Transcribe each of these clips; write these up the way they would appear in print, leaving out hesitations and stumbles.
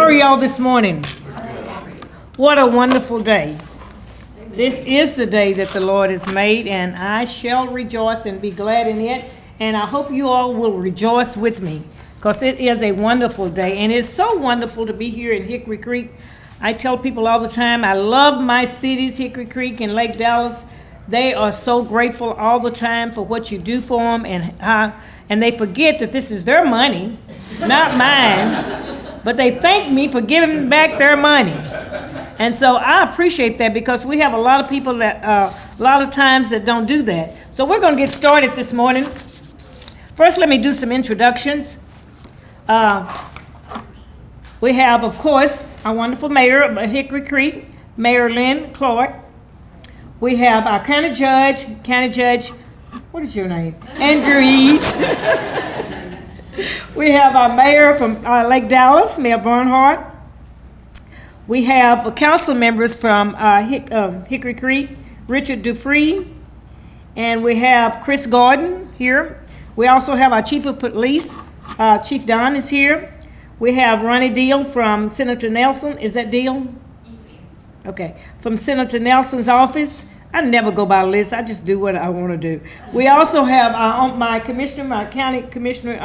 are y'all this morning? What a wonderful day. This is the day that the Lord has made, and I shall rejoice and be glad in it. And I hope you all will rejoice with me, because it is a wonderful day. And it's so wonderful to be here in Hickory Creek. I tell people all the time, I love my cities, Hickory Creek and Lake Dallas. They are so grateful all the time for what you do for them, and they forget that this is their money, not mine. But they thank me for giving back their money. And so I appreciate that, because we have a lot of people that, a lot of times that don't do that. So we're going to get started this morning. First, let me do some introductions. We have, of course, our wonderful mayor of Hickory Creek, Mayor Lynn Clark. We have our county judge, what is your name? Andrew Eads. We have our mayor from Lake Dallas, Mayor Bernhardt. We have council members from Hickory Creek, Richard Dupree, and we have Chris Gordon here. We also have our chief of police, Chief Dianne is here. We have Ronnie Deal from Senator Nelson. Is that Deal? Easy. Okay, from Senator Nelson's office. I never go by list. I just do what I want to do. We also have my county commissioner,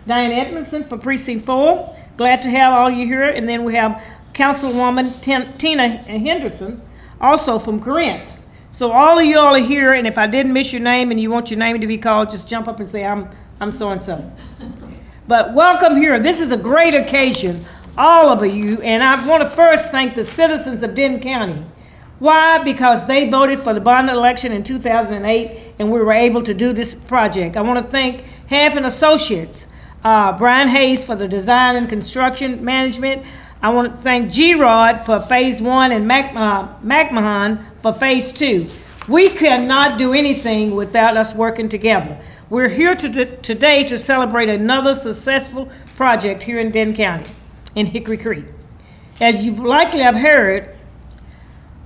Dianne Edmondson for Precinct 4. Glad to have all you here. And then we have Councilwoman Tina Henderson, also from Corinth. So all of y'all are here, and if I didn't miss your name and you want your name to be called, just jump up and say, I'm so-and-so. But welcome here. This is a great occasion, all of you, and I want to first thank the citizens of Denton County. Why? Because they voted for the bond election in 2008, and we were able to do this project. I want to thank Half & Associates, Brian Hayes for the design and construction management. I want to thank G-Rod for Phase 1 and McMahon for Phase 2. We cannot do anything without us working together. We're here today to celebrate another successful project here in Denton County, in Hickory Creek. As you likely have heard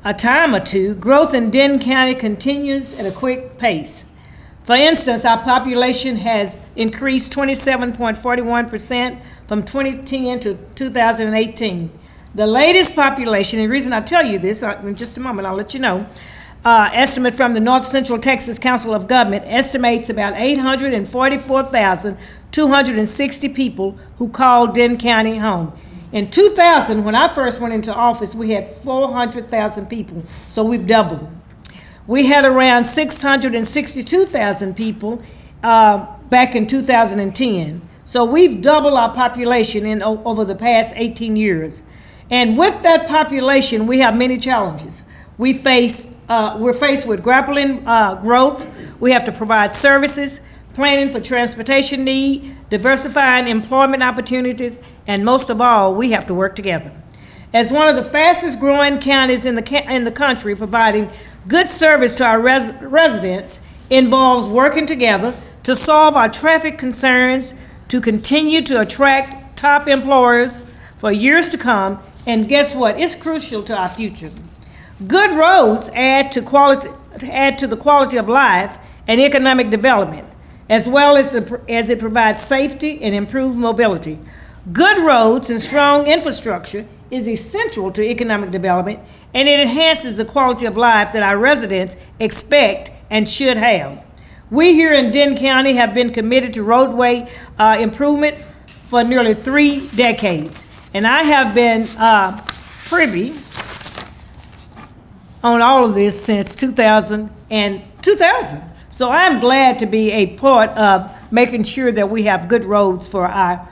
a time or two, growth in Denton County continues at a quick pace. For instance, our population has increased 27.41% from 2010 to 2018. The latest population, and the reason I tell you this, in just a moment I'll let you know, estimate from the North Central Texas Council of Government estimates about 844,260 people who call Denton County home. In 2000, when I first went into office, we had 400,000 people, so we've doubled. We had around 662,000 people back in 2010. So we've doubled our population over the past 18 years. And with that population, we have many challenges. We're faced with grappling growth. We have to provide services, planning for transportation need, diversifying employment opportunities, and most of all, we have to work together. As one of the fastest growing counties in the country, providing good service to our residents involves working together to solve our traffic concerns, to continue to attract top employers for years to come, and guess what? It's crucial to our future. Good roads add to the quality of life and economic development, as well as it provides safety and improved mobility. Good roads and strong infrastructure is essential to economic development, and it enhances the quality of life that our residents expect and should have. We here in Denton County have been committed to roadway improvement for nearly 3 decades, and I have been privy on all of this since 2000. So I'm glad to be a part of making sure that we have good roads for our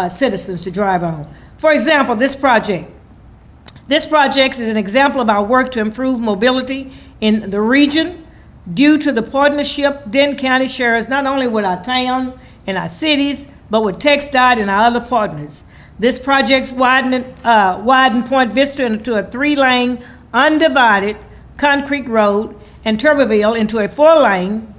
citizens to drive on. For example, this project is an example of our work to improve mobility in the region. Due to the partnership Denton County shares not only with our town and our cities, but with TxDOT and our other partners. This project's widened Point Vista into a 3-lane, undivided concrete road, and Turbeville into a 4-lane,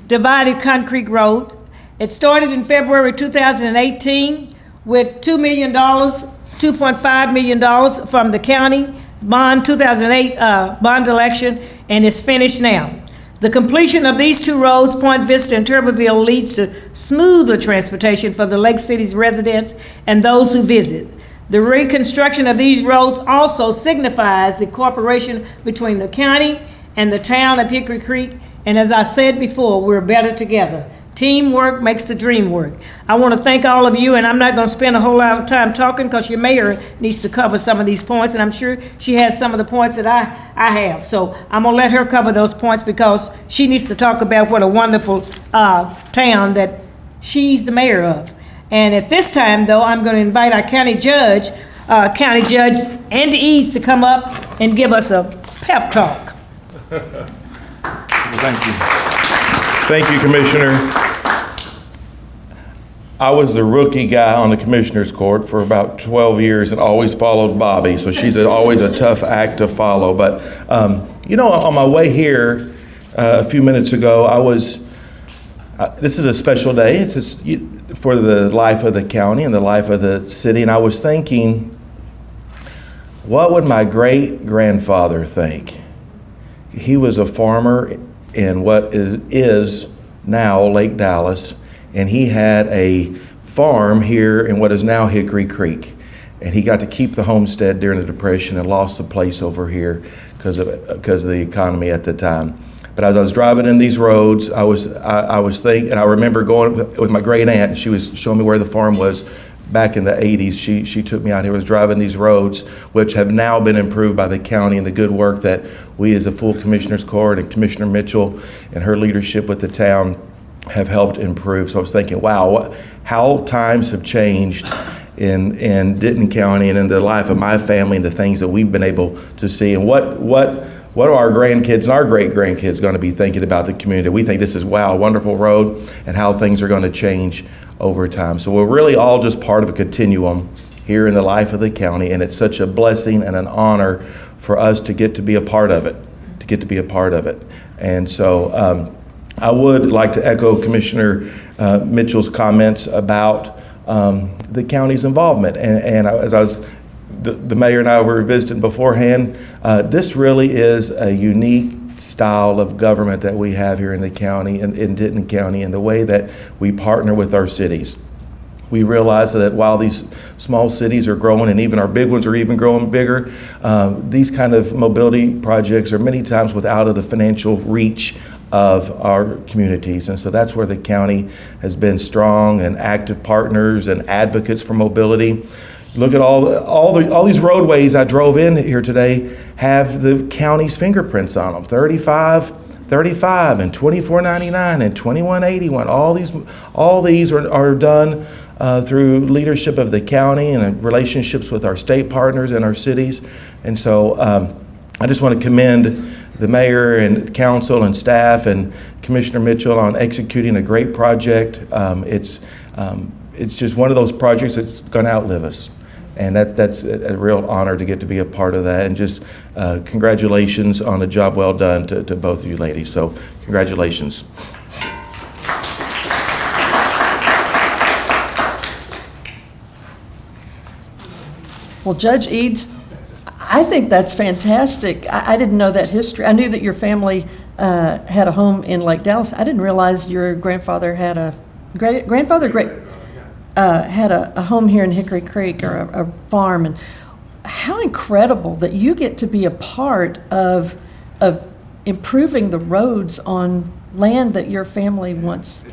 divided concrete road. It started in February 2018 with $2.5 million from the county bond 2008 bond election, and is finished now. The completion of these 2 roads, Point Vista and Turbeville, leads to smoother transportation for the Lake City's residents and those who visit. The reconstruction of these roads also signifies the cooperation between the county and the town of Hickory Creek, and as I said before, we're better together. Teamwork makes the dream work. I want to thank all of you, and I'm not going to spend a whole lot of time talking because your mayor needs to cover some of these points, and I'm sure she has some of the points that I have. So I'm going to let her cover those points because she needs to talk about what a wonderful town that she's the mayor of. And at this time, though, I'm going to invite our County Judge Andy Eads to come up and give us a pep talk. Thank you. Thank you, Commissioner. I was the rookie guy on the Commissioner's Court for about 12 years and always followed Bobbie, so she's always a tough act to follow. But, on my way here a few minutes ago, this is a special day. It's for the life of the county and the life of the city, and I was thinking, what would my great-grandfather think? He was a farmer in what is now Lake Dallas, and he had a farm here in what is now Hickory Creek. And he got to keep the homestead during the Depression and lost the place over here because of the economy at the time. But as I was driving in these roads, I was thinking, and I remember going with my great aunt, and she was showing me where the farm was back in the 80s. She took me out here, was driving these roads, which have now been improved by the county and the good work that we as a full Commissioner's Court and Commissioner Mitchell and her leadership with the town have helped improve. So I was thinking, wow, how times have changed in Denton County and in the life of my family and the things that we've been able to see, and what are our grandkids and our great-grandkids going to be thinking about the community? We think this is, wow, a wonderful road, and how things are going to change over time. So we're really all just part of a continuum here in the life of the county, and it's such a blessing and an honor for us to get to be a part of it, And so I would like to echo Commissioner Mitchell's comments about the county's involvement. And as I was the mayor and I were visiting beforehand, this really is a unique style of government that we have here in the county, in Denton County, and the way that we partner with our cities. We realize that while these small cities are growing, and even our big ones are even growing bigger, these kind of mobility projects are many times without of the financial reach of our communities. And so that's where the county has been strong and active partners and advocates for mobility. Look at all these roadways I drove in here today have the county's fingerprints on them. 35 and 2499 and 2181. All these are done through leadership of the county and relationships with our state partners and our cities. And so I just want to commend the mayor and council and staff and Commissioner Mitchell on executing a great project. It's just one of those projects that's going to outlive us. And that's a real honor to get to be a part of that. And just congratulations on a job well done to both of you ladies. So congratulations. Well, Judge Eads, I think that's fantastic. I didn't know that history. I knew that your family had a home in Lake Dallas. I didn't realize your grandfather had a had a home here in Hickory Creek, or a farm. And how incredible that you get to be a part of improving the roads on land that your family once.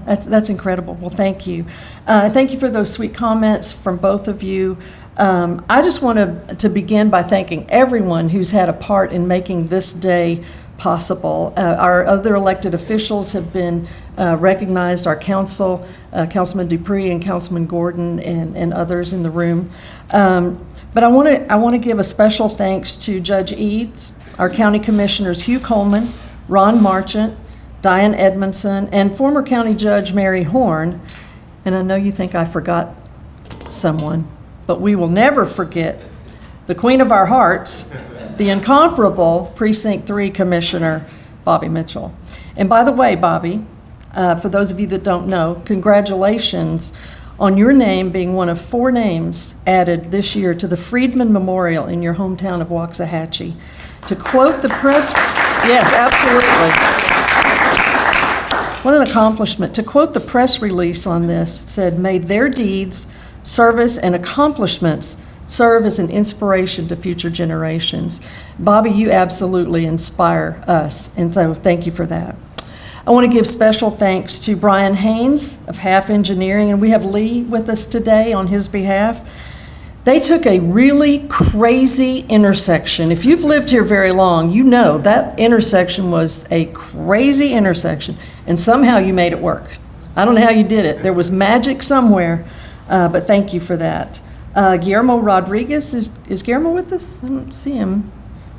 That's incredible. Well, thank you. Thank you for those sweet comments from both of you. I just want to begin by thanking everyone who's had a part in making this day possible. Our other elected officials have been recognized, our council, Councilman Dupree and Councilman Gordon and others in the room. But I want to give a special thanks to Judge Eads, our county commissioners Hugh Coleman, Ron Marchant, Dianne Edmondson, and former County Judge Mary Horn. And I know you think I forgot someone, but we will never forget the queen of our hearts, the incomparable Precinct 3 Commissioner Bobbie Mitchell. And by the way, Bobbie, for those of you that don't know, congratulations on your name being one of 4 names added this year to the Freedman Memorial in your hometown of Waxahachie. To quote the press, yes, absolutely. What an accomplishment. To quote the press release on this, it said, "May their deeds service, and accomplishments serve as an inspiration to future generations. Bobbie, you absolutely inspire us, and so thank you for that. I want to give special thanks to Brian Haynes of Half Engineering, and we have Lee with us today on his behalf. They took a really crazy intersection. If you've lived here very long, you know that intersection was a crazy intersection, and somehow you made it work. I don't know how you did it. There was magic somewhere, but thank you for that. Guillermo Rodriguez, is Guillermo with us? I don't see him.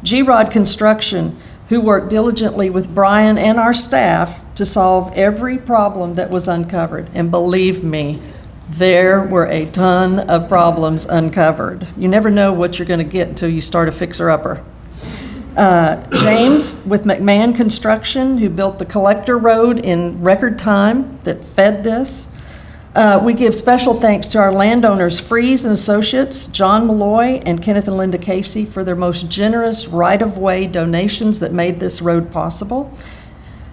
G-Rod Construction, who worked diligently with Brian and our staff to solve every problem that was uncovered. And believe me, there were a ton of problems uncovered. You never know what you're going to get until you start a fixer-upper. James with McMahon Construction, who built the collector road in record time that fed this. We give special thanks to our landowners, Freeze and Associates, John Malloy and Kenneth and Linda Casey, for their most generous right-of-way donations that made this road possible.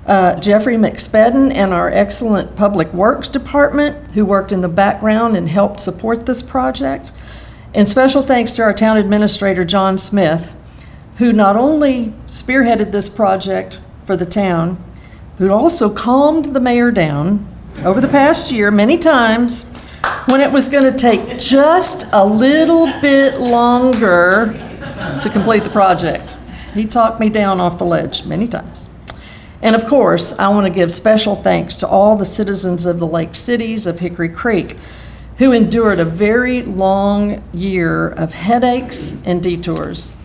Jeffrey McSpadden and our excellent Public Works Department, who worked in the background and helped support this project. And special thanks to our town administrator, John Smith, who not only spearheaded this project for the town, who also calmed the mayor down over the past year many times when it was going to take just a little bit longer to complete the project. He talked me down off the ledge many times. And of course, I want to give special thanks to all the citizens of the Lake Cities of Hickory Creek who endured a very long year of headaches and detours.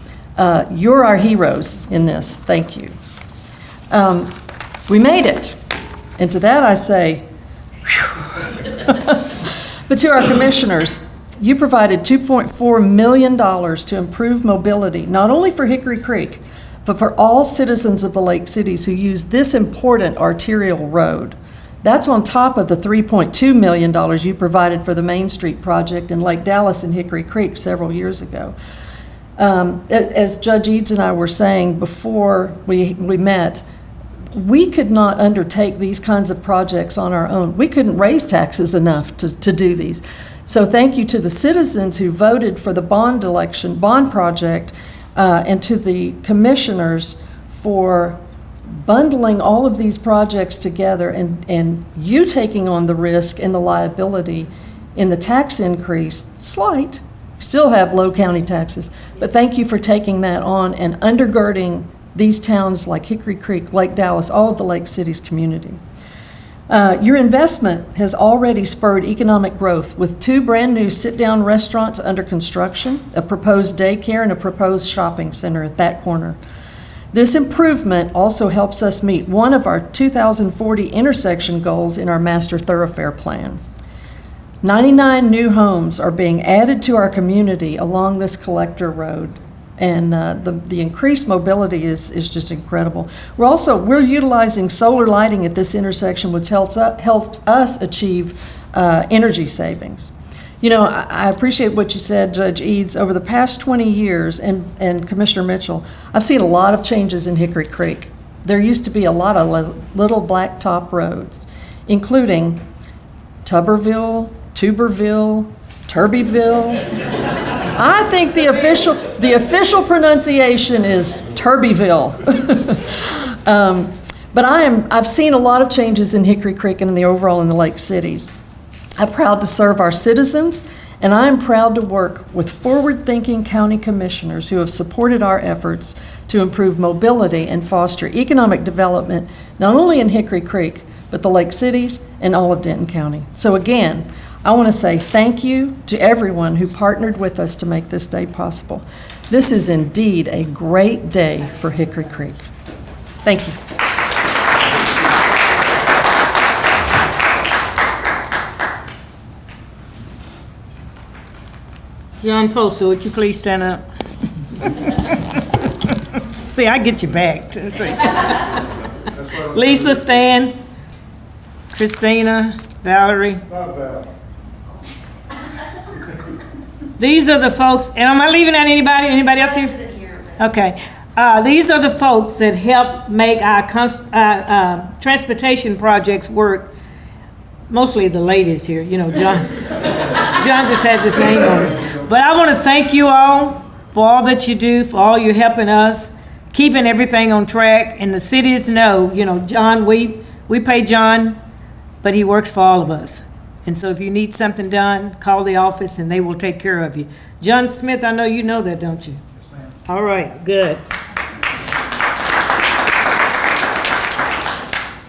You're our heroes in this. Thank you. We made it. And to that I say, but to our commissioners, you provided $2.4 million to improve mobility, not only for Hickory Creek, but for all citizens of the Lake Cities who use this important arterial road. That's on top of the $3.2 million you provided for the Main Street project in Lake Dallas and Hickory Creek several years ago. As Judge Eads and I were saying before we met, we could not undertake these kinds of projects on our own. We couldn't raise taxes enough to do these. So thank you to the citizens who voted for the bond project, and to the commissioners for bundling all of these projects together and you taking on the risk and the liability in the tax increase, slight, still have low county taxes, but thank you for taking that on and undergirding these towns like Hickory Creek, Lake Dallas, all of the Lake Cities community. Your investment has already spurred economic growth with 2 brand new sit-down restaurants under construction, a proposed daycare, and a proposed shopping center at that corner. This improvement also helps us meet one of our 2040 intersection goals in our master thoroughfare plan. 99 new homes are being added to our community along this collector road, and the increased mobility is just incredible. We're utilizing solar lighting at this intersection, which helps us achieve energy savings. You know, I appreciate what you said, Judge Eads. Over the past 20 years, and Commissioner Mitchell, I've seen a lot of changes in Hickory Creek. There used to be a lot of little blacktop roads, including Tuberville, Tuberville, Turbeville. I think the official pronunciation is Turbeville. But I've seen a lot of changes in Hickory Creek and in the Lake Cities. I'm proud to serve our citizens, and I am proud to work with forward-thinking county commissioners who have supported our efforts to improve mobility and foster economic development, not only in Hickory Creek, but the Lake Cities and all of Denton County. So again, I want to say thank you to everyone who partnered with us to make this day possible. This is indeed a great day for Hickory Creek. Thank you. John Postal, would you please stand up? See, I get you back. Lisa, stand. Christina, Valerie. These are the folks, and am I leaving out anybody? Anybody else here? Okay. These are the folks that help make our transportation projects work mostly the ladies here, you know, John. John just has his name on it. But I want to thank you all for all that you do, for all you're helping us, keeping everything on track. And the cities know, you know, John, we pay John, but he works for all of us. And so if you need something done, call the office and they will take care of you. John Smith, I know you know that, don't you? Yes, ma'am. All right, good.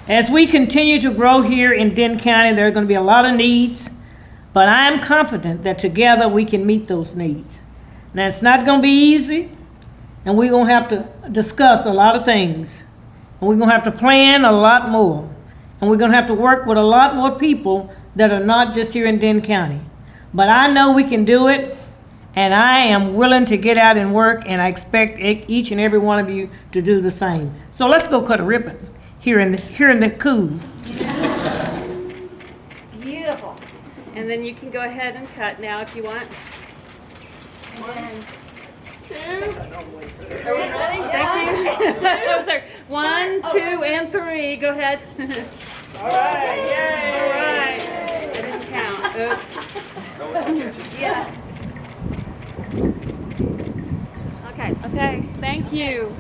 As we continue to grow here in Denton County, there are going to be a lot of needs, but I am confident that together we can meet those needs. Now, it's not going to be easy, and we're going to have to discuss a lot of things, and we're going to have to plan a lot more, and we're going to have to work with a lot more people that are not just here in Denton County. But I know we can do it, and I am willing to get out and work, and I expect each and every one of you to do the same. So let's go cut a ribbon here in the cool. Beautiful. And then you can go ahead and cut now if you want. 1, 2. Are we ready? Thank you. I'm sorry. 1, 2, and 3. Go ahead. All right, yay! All right. I didn't count. Oops. Yeah. Okay. Okay. Thank you.